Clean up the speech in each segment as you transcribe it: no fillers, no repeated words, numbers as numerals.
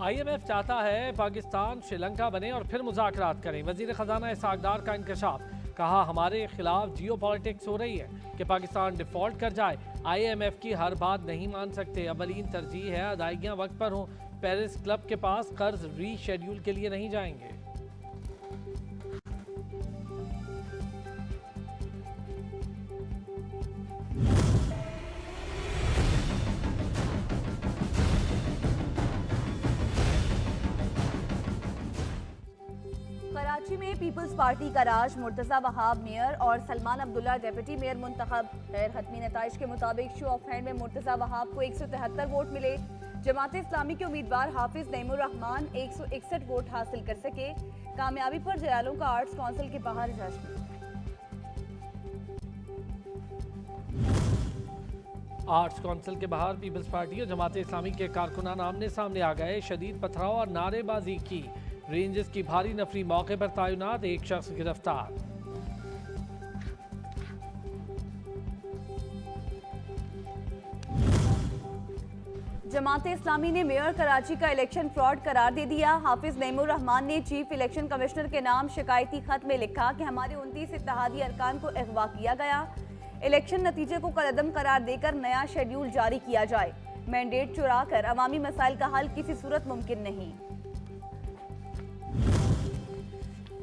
IMF चाहता है पाकिस्तान श्रीलंका बने और फिर मुज़ाकरात करें। वज़ीर ख़जाना इसहाक डार का इंकशाफ। कहा हमारे खिलाफ जियो पॉलिटिक्स हो रही है कि पाकिस्तान डिफ़ॉल्ट कर जाए। IMF की हर बात नहीं मान सकते। अवलीन तरजीह है अदायगियाँ वक्त पर हों। पेरिस क्लब के पास कर्ज रीशेड्यूल के लिए नहीं जाएंगे। कराची में पीपल्स पार्टी का राज, मुर्तजा वहाब मेयर और सलमान अब्दुल्ला डेप्यूटी मेयर मुंतखब। गैर हतमी नताइज के मुताबिक शो ऑफ हैंड में मुर्तजा वहाब को 173 वोट मिले। जमात इस्लामी के उम्मीदवार हाफिज नईमुर रहमान 161 वोट हासिल कर सके। कामयाबी पर जयालों का आर्ट्स काउंसिल के बाहर जश्न। आर्ट्स काउंसिल के बाहर पीपल्स पार्टी और जमात इस्लामी के कारकुनान आमने सामने आ गए। शदीद पथराव और नारेबाजी की। रेंजर्स की भारी नफरी मौके पर तैनात, एक शख्स गिरफ्तार। जमात इस्लामी ने मेयर कराची का इलेक्शन फ्रॉड करार दे दिया। हाफिज नईमुर रहमान ने चीफ इलेक्शन कमिश्नर के नाम शिकायती खत में लिखा कि हमारे 29 इत्तेहादी अरकान को अगवा किया गया। इलेक्शन नतीजे को कलअदम करार देकर नया शेड्यूल जारी किया जाए। मैंडेट चुरा कर अवामी मसाइल का हल किसी सूरत मुमकिन नहीं।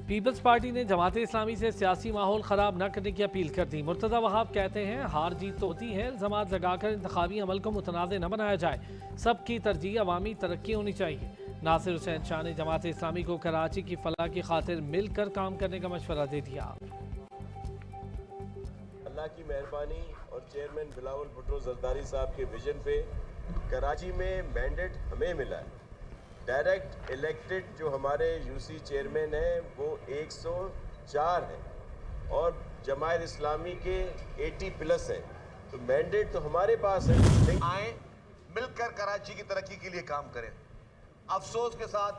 पीपल्स पार्टी ने जमात इस्लामी से सियासी माहौल ख़राब न करने की अपील कर दी। मुर्तज़ा वहाब कहते हैं हार जीत तो होती है, इल्ज़ामात लगाकर इंतखाबी अमल को मुतनाज़ न बनाया जाए। सबकी तरजीह अवामी तरक्की होनी चाहिए। नासिर हुसैन शाह ने जमात इस्लामी को कराची की फलाह की खातिर मिलकर काम करने का मशवरा दे दिया। अल्लाह की मेहरबानी और चेयरमैन बिलावल भुट्टो जरदारी साहब के विजन पे कराची में मैंडेट हमें मिला है। डायरेक्ट इलेक्टेड जो हमारे यूसी चेयरमैन हैं वो 104 हैं और जमात इस्लामी के 80 प्लस हैं, तो मैंडेट तो हमारे पास है। आए मिलकर कराची की तरक्की के लिए काम करें। अफसोस के साथ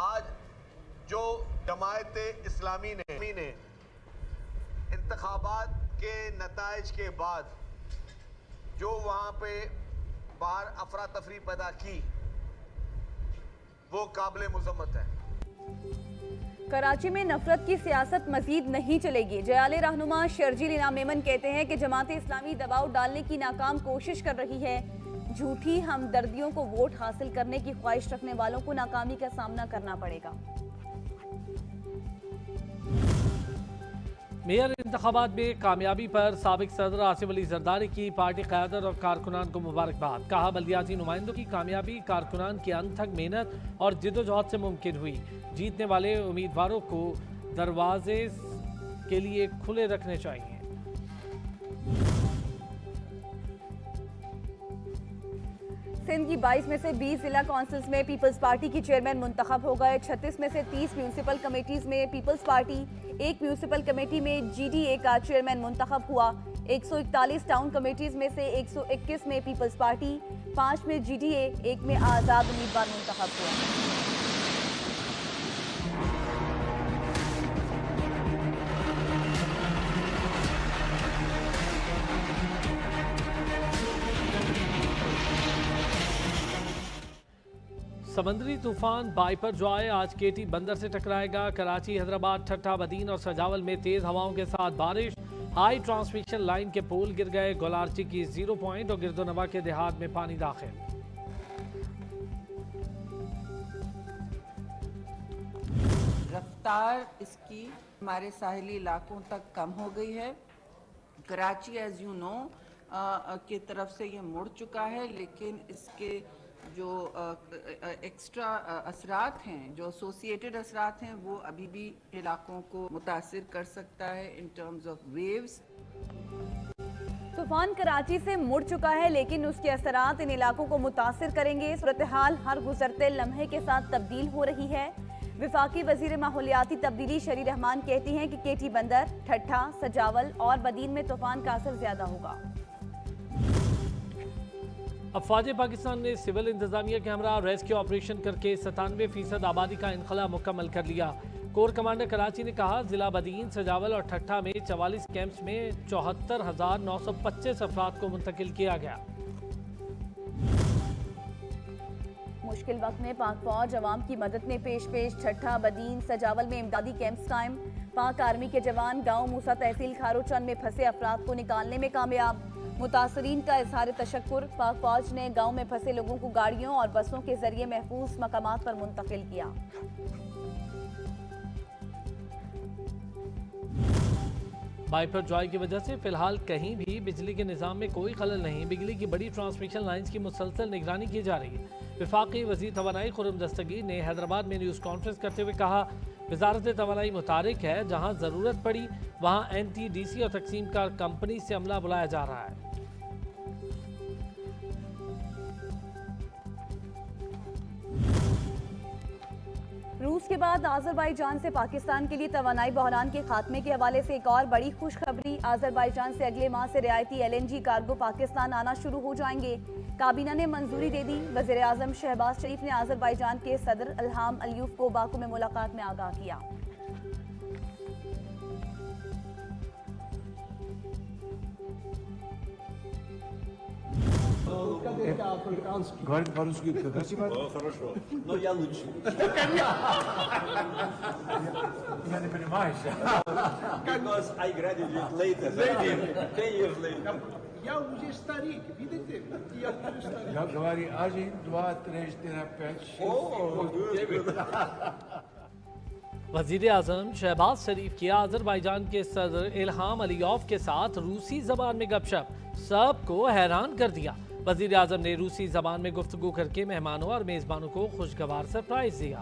आज जो जमात इस्लामी ने इंतखाबात के नताइज के बाद जो वहाँ पे बाहर अफरा तफरी पैदा की वो काबिल मुज़म्मत है। कराची में नफरत की सियासत मजीद नहीं चलेगी। जयाले रहनुमा शर्जील इनाम मेमन कहते हैं कि जमात इस्लामी दबाव डालने की नाकाम कोशिश कर रही है। झूठी हमदर्दियों को वोट हासिल करने की ख्वाहिश रखने वालों को नाकामी का सामना करना पड़ेगा। मेयर इंतखाबात में कामयाबी पर साबिक सदर आसिफ अली जरदारी की पार्टी क़यादत और कारकुनान को मुबारकबाद। कहा बल्दियाती नुमाइंदों की कामयाबी कारकुनान की अनथक मेहनत और जिद्दोजहद से मुमकिन हुई। जीतने वाले उम्मीदवारों को दरवाजे के लिए खुले रखने चाहिए। सिंध की 22 में से 20 जिला काउंसिल्स में पीपल्स पार्टी की चेयरमैन मुंतखब हो गए। 36 में से 30 म्यूनिसिपल कमेटीज में पीपल्स पार्टी, एक म्यूनिसिपल कमेटी में GDA का चेयरमैन मुंतखब हुआ। 141 टाउन कमेटीज में से 121 में पीपल्स पार्टी, 5 में GDA, 1 में आज़ाद उम्मीदवार मुंतखब हुआ। समंदरी तूफान बाइपर जो आए आज केटी बंदर से टकराएगा। कराची, हैदराबाद, ठट्टा, बदीन और सजावल में तेज हवाओं के साथ बारिश। हाई ट्रांसमिशन लाइन के पोल गिर गए। गोलार्ची की 0 पॉइंट और गिरदोनवा के देहात में पानी दाखिल। रफ्तार इसकी हमारे साहिली इलाकों तक कम हो गई है। कराची एज यू नो की तरफ से ये मुड़ चुका है, लेकिन इसके जो एक्स्ट्रा असरात हैं, जो एसोसिएटेड असरात हैं, वो अभी भी इलाकों को मुतासिर कर सकता है इन टर्म्स ऑफ वेव्स। तूफान कराची से मुड़ चुका है, लेकिन उसके असरात इन इलाकों को मुतासिर करेंगे। सूरत हाल हर गुजरते लम्हे के साथ तब्दील हो रही है। विफाकी वजीर माहौलियाती तब्दीली शरी रहमान कहती हैं कि केटी बंदर, ठट्ठा, सजावल और बदीन में तूफान का असर ज्यादा होगा। अफवाज पाकिस्तान ने सिविल इंतजामिया के हमरा रेस्क्यू ऑपरेशन करके 97% आबादी का इनखला मुकम्मल कर लिया। कोर कमांडर कराची ने कहा जिला बदीन, सजावल और ठट्ठा में 44 कैंप्स में 74,925 अफराद को मुंतकिल किया गया। मुश्किल वक्त में पाक फौज अवाम की मदद में पेश छठा बदीन सजावल में इमदादी कैंप्स कायम। पाक आर्मी के जवान गांव मूसा तहसील खारोचंद में फंसे अफराद को निकालने में कामयाब। मुतासरीन का इजहार तशक्कुर। पाक फौज ने गांव में फंसे लोगों को गाड़ियों और बसों के जरिए महफूज मकामात पर मुंतकिल किया। वाइपर जॉय की वजह से फिलहाल कहीं भी बिजली के निज़ाम में कोई खलल नहीं। बिजली की बड़ी ट्रांसमिशन लाइंस की मुसलसल निगरानी की जा रही है। वफाकी वज़ीर तवानाई खुर्रम दस्तगीर ने हैदराबाद में न्यूज़ कॉन्फ्रेंस करते हुए कहा, वजारत तवानाई मुतारिक है, जहाँ ज़रूरत पड़ी वहाँ NTDC और तकसीम कार कंपनी से अमला बुलाया जा रहा है। रूस के बाद आज़रबाईजान से पाकिस्तान के लिए तवानाई बहरान के खात्मे के हवाले से एक और बड़ी खुशखबरी। आज़रबाईजान से अगले माह से रियायती LNG कार्गो पाकिस्तान आना शुरू हो जाएंगे। काबीना ने मंजूरी दे दी। वज़ीर आज़म शहबाज शरीफ ने आज़रबाईजान के सदर इल्हाम अलियव को बाकू में मुलाकात में आगाह किया। Говорит по-русски, красиво? Хорошо, но я лучше. Я не понимаешь. Because I graduated later. 10 years later. Я уже старик, видите? Я уже старик. Я говорю 1, 2, 3, 4, 5, 6, 7, 9. वज़ीर आज़म शहबाज शरीफ की आज़रबाईजान के सदर इल्हाम अलियव के साथ रूसी ज़बान में गपशप सबको हैरान कर दिया। वज़ीर आज़म ने रूसी ज़बान में गुफ्तगू करके मेहमानों और मेज़बानों को खुशगवार सरप्राइज दिया।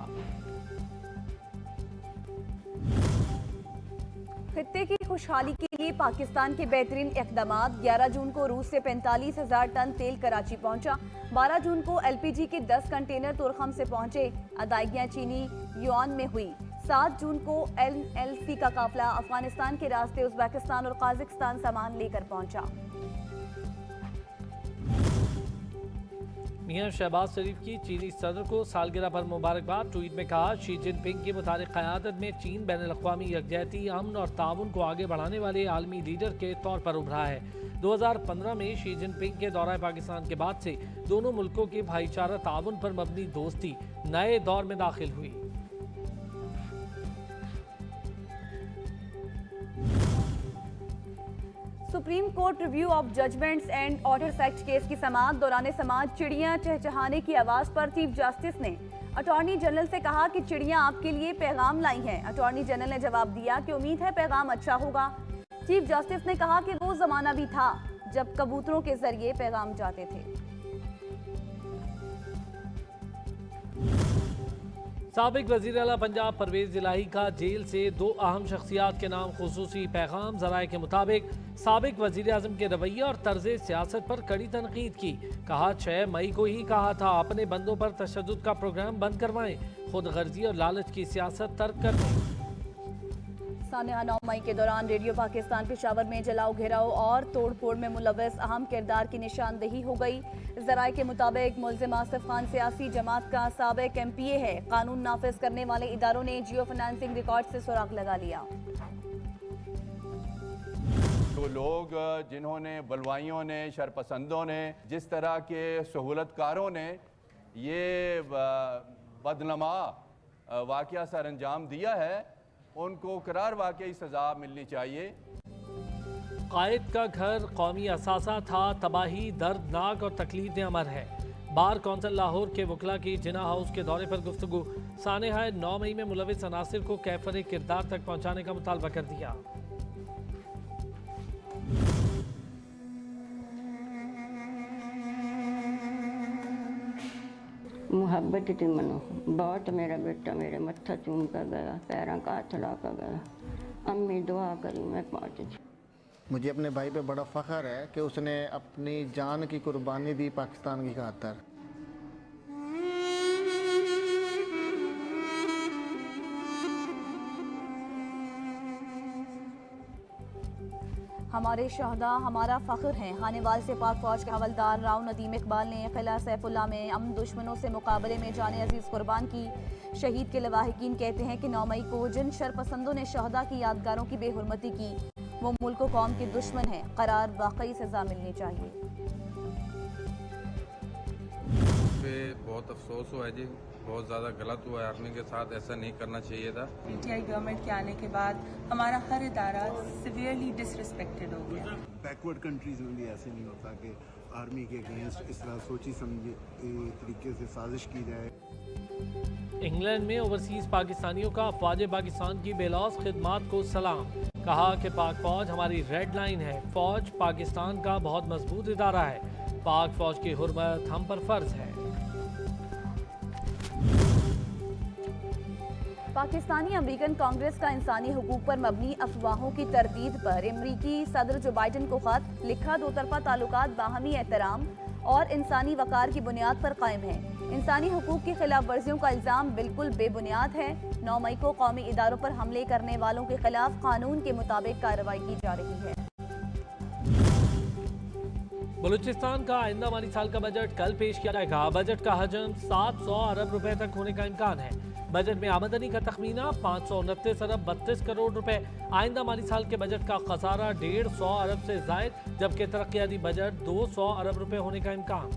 खित्ते की खुशहाली के लिए पाकिस्तान के बेहतरीन इक़दामात। 11 जून को रूस से 45,000 टन तेल कराची पहुंचा। 12 जून को LPG के 10 कंटेनर तुरखम से पहुंचे। अदायगियां चीनी युआन में हुई। 7 जून को NLC का काफिला अफगानिस्तान के रास्ते उज़्बेकिस्तान और काज़ाकिस्तान सामान लेकर पहुंचा। मियां शहबाज शरीफ की चीनी सदर को सालगिरह पर मुबारकबाद। ट्वीट में कहा, शी जिनपिंग की मुतारिक क़यादत में चीन बैनुल-अक़वामी यकजहती, अमन और ताउन को आगे बढ़ाने वाले आलमी लीडर के तौर पर उभरा है। 2015 में शी जिनपिंग के दौरा पाकिस्तान के बाद से दोनों मुल्कों की भाईचारा ताउन पर मबनी दोस्ती नए दौर में दाखिल हुई। Supreme court review of judgments and orders act case की समाअत। दौरान समाअत चिड़ियां चहचहाने की आवाज पर चीफ जस्टिस ने अटॉर्नी जनरल से कहा कि चिड़ियां आपके लिए पैगाम लाई हैं। अटॉर्नी जनरल ने जवाब दिया कि उम्मीद है पैगाम अच्छा होगा। चीफ जस्टिस ने कहा कि वो जमाना भी था जब कबूतरों के जरिए पैगाम जाते थे। साबिक वज़ीर आला पंजाब परवेज़ इलाही का जेल से 2 अहम शख्सियात के नाम खुसूसी पैगाम। ज़राए के मुताबिक साबिक वज़ीर आज़म के रवैये और तर्ज़ सियासत पर कड़ी तनकीद की। कहा, 6 मई को ही कहा था अपने बंदों पर तशद्दुद का प्रोग्राम बंद करवाएं, खुद गर्जी और लालच की सियासत तर्क कर दें। सानिया 9 मई के दौरान रेडियो पाकिस्तान पेशावर में जलाओ घेराव और तोड़फोड़ में मुलव्वस अहम किरदार की निशानदेही हो गई। ज़राए के मुताबिक मुल्ज़िम आसिफ खान सियासी जमात का साबिक MPA है। कानून नाफिज करने वाले इदारों ने जियो फाइनेंसिंग रिकॉर्ड से सुराग लगा लिया। तो लोग जिन्होंने बलवाइयों ने, शरपसंदों ने, जिस तरह के सहूलतकारों ने ये बदनमा वाक़या सर अंजाम दिया है, उनको करार वाकई सज़ा मिलनी चाहिए। कायद का घर कौमी असासा था, तबाही दर्दनाक और तकलीफ ने अमर है। बार कौंसिल लाहौर के वकला की जिना हाउस के दौरे पर गुफ्तगू। सानिया 9 मई में मुलविस अनासिर को कैफर किरदार तक पहुँचाने का मुतालबा कर दिया। मुहब्बत थी मनो बहुत। मेरा बेटा मेरे मत्था चूम कर गया, पैरों का हाथ ला कर गया। अम्मी दुआ करी, मैं पहुँची। मुझे अपने भाई पे बड़ा फ़ख्र है कि उसने अपनी जान की कुर्बानी दी पाकिस्तान की खातिर। हमारे शहदा हमारा फ़ख्र हैं। खानेवाल से पाक फौज के हवलदार राव नदीम इकबाल ने किला सैफुल्ला में अमन दुश्मनों से मुकाबले में जाने अजीज़ कुर्बान की। शहीद के लवाहिकीन कहते हैं कि 9 मई को जिन शरपसंदों ने शहदा की यादगारों की बेहुरमती की वो मुल्क कौम के दुश्मन हैं। करार वाकई सज़ा मिलनी चाहिए। पे बहुत अफसोस हुआ है जी, बहुत ज़्यादा गलत हुआ है आर्मी के साथ, ऐसा नहीं करना चाहिए था। पीटीआई गवर्नमेंट के आने के बाद हमारा हर इदारा सिवियरली डिसरिस्पेक्टेड हो गया। बैकवर्ड कंट्रीज में भी ऐसे नहीं होता कि आर्मी के अगेंस्ट इस तरह सोची समझी तरीके से साजिश की जाए। इंग्लैंड में ओवरसीज पाकिस्तानियों का अफवाज पाकिस्तान की बेलौस खिदमात को सलाम। कहा कि पाक फौज हमारी रेड लाइन है। फौज पाकिस्तान का बहुत मजबूत इदारा है। पाक फौज की हुर्मत हम पर फर्ज है। पाकिस्तानी अमरीकन कांग्रेस का इंसानी हुकूक पर मबनी अफवाहों की तरदीद पर अमरीकी सदर जो बाइडन को खत लिखा। दो तरफा ताल्लुकात बाहमी एहतराम और इंसानी वकार की बुनियाद पर कायम है। इंसानी हुकूक की खिलाफ वर्जियों का इल्ज़ाम बिल्कुल बेबुनियाद है। 9 मई को कौमी इदारों पर हमले करने वालों के खिलाफ कानून के मुताबिक कार्रवाई की जा रही है। बलूचिस्तान का आइंदा माली साल का बजट कल पेश किया जाएगा। बजट का हजम 700 अरब रुपए तक होने का इम्कान है। बजट में आमदनी का तखमीना 529 अरब 32 करोड़ रुपए। आइंदा माली साल के बजट का खसारा 150 अरब से जायद, जबकि तरक्याती बजट 200 अरब रुपए होने का इम्कान।